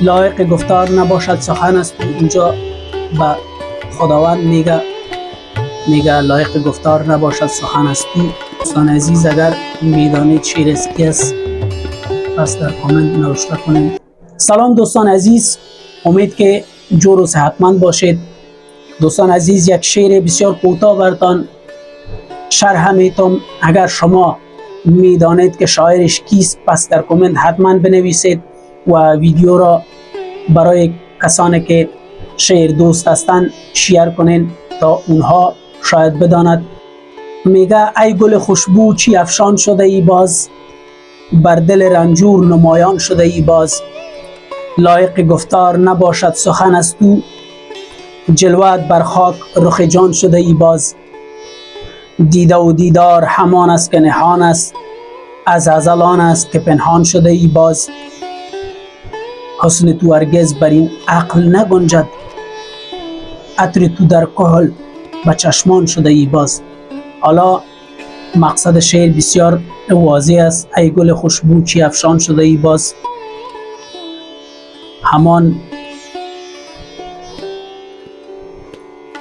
لایق گفتار نباشد سخن است. اینجا به خداوند میگه لایق گفتار نباشد سخن است. دوستان عزیز اگر میدانید شعر از کی است پس در کامنت نوشته کنید. سلام دوستان عزیز، امید که جور و صحتمند باشید. دوستان عزیز یک شعر بسیار کوتاه براتان شرح میتم. اگر شما میدانید که شاعرش کیست پس در کامنت حتما بنویسید و ویدیو را برای کسانی که شعر دوست هستند شیر کنین تا اونها شاید بداند. میگه ای گل خوشبو چی افشان شده ای باز، بر دل رنجور نمایان شده ای باز. لایق گفتار نباشد سخن است تو، جلوت بر خاک رخ جان شده ای باز. دیده و دیدار همان است که نهان است، از ازلان است که پنهان شده ای باز. حسن تو هرگز بر این عقل نگنجد، عطر تو در کحل به چشمان شده ای باز. حالا مقصد شعر بسیار واضح است. ای گل خوشبو چی افشان شده ای باز، همان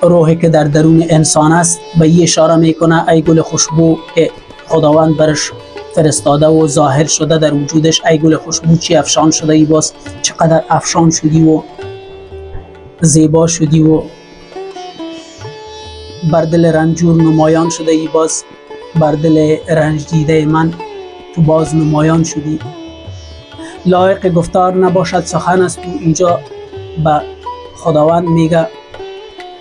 روحی که در درون انسان است به این اشاره میکنه. ای گل خوشبو که خداوند برش فرستاده و ظاهر شده در وجودش. ای گل خوشبو چی افشان شده ای باز، چقدر افشان شدی و زیبا شدی و بر دل رنجور نمایان شده ای باز. بر دل رنج دیده من تو باز نمایان شدی. لایق گفتار نباشد سخن است. تو اینجا به خداوند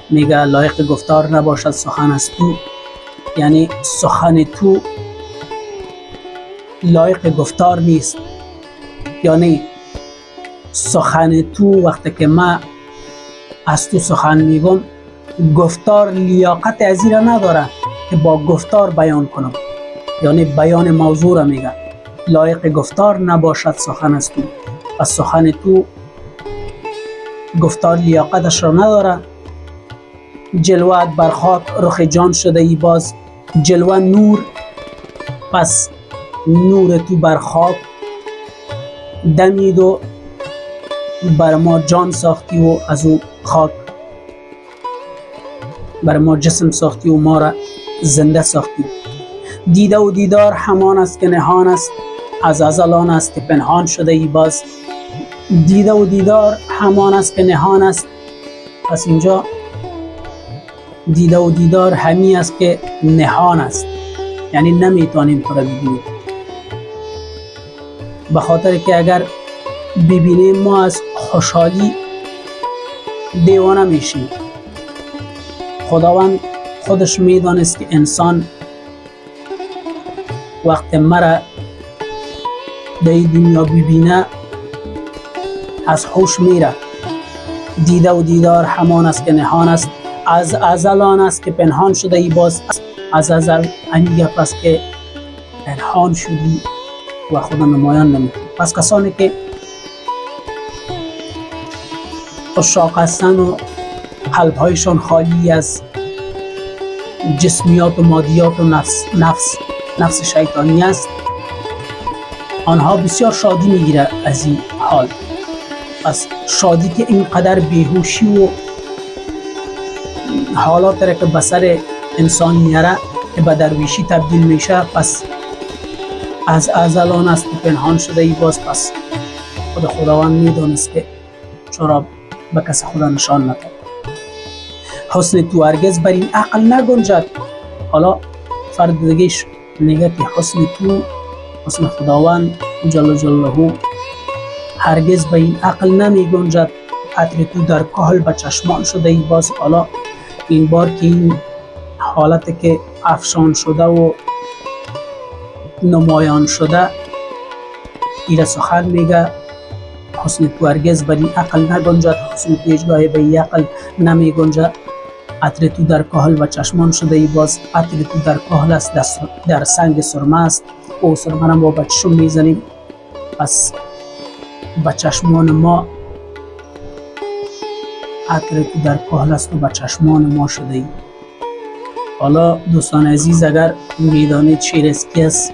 میگه لایق گفتار نباشد سخن است تو، یعنی سخن تو لایق گفتار نیست. یعنی سخن تو وقتی که من از تو سخن میگم گفتار لیاقت از این را نداره که با گفتار بیان کنم، یعنی بیان موضوع را میگه. لایق گفتار نباشد سخن است تو، پس سخن تو گفتار لیاقتش را نداره. جلوت بر خاک رخ جان شده ای باز. جلوه نور، پس نور تو بر خاک دمید و بر ما جان ساختی و از او خاک بر ما جسم ساختی و ما را زنده ساختی. دیده و دیدار همان است که نهان است، از ازلان است که پنهان شده ای باز. دیده و دیدار همان است که نهان است، پس اینجا دیده و دیدار همی است که نهان است، یعنی نمیتونیم تو را ببینیم. به خاطر که اگر ببینیم ما از خوشحالی دیوانه میشیم. خداوند خودش میدانست که انسان وقت مرا در این دنیا ببینه از هوش میره. دیده و دیدار همان است که نهان است، از ازلان است که پنهان شده ای باز. از ازل همین گپ است که پنهان شدی و خدا نمایان نمیکنی. پس کسانی که عشاق هستند و قلبهایشان خالی از جسمیات و مادیات و نفس شیطانی است، آنها بسیار شادی میگیره از این حال. پس شادی که اینقدر بیهوشی و حالات را که به سر انسان میاره که به درویشی تبدیل میشه، پس از ازلان است که پنهان شده ای باز. پس خداوند میدانست که چرا به کس خدا نشان نداد. حسن تو هرگز بر این عقل نگنجد. حالا فرد دیگهش میگه که حسن تو، حسن خداوند جل جلاله هرگز به این عقل نمی گنجد. عطر تو در کحل به چشمان شده ای باز. حالا این بار که این حالت که افشان شده و نمایان شده ایره سخن میگه حسن تو هرگز بر این عقل نگنجد. حسن تو هیچگاه به این عقل نمی گنجد. عطر تو در کحل و چشمان شده ای باز. عطر تو در کحل است، در سنگ سرمه است. او سرمه را ما به چشم میزنیم، پس به چشمان ما عطر تو در کحل است و به چشمان ما شده ای. حالا دوستان عزیز اگر میدانید شعر از کی است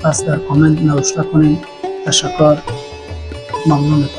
پس در کامنت نوشته کنید. تشکر، ممنونتون.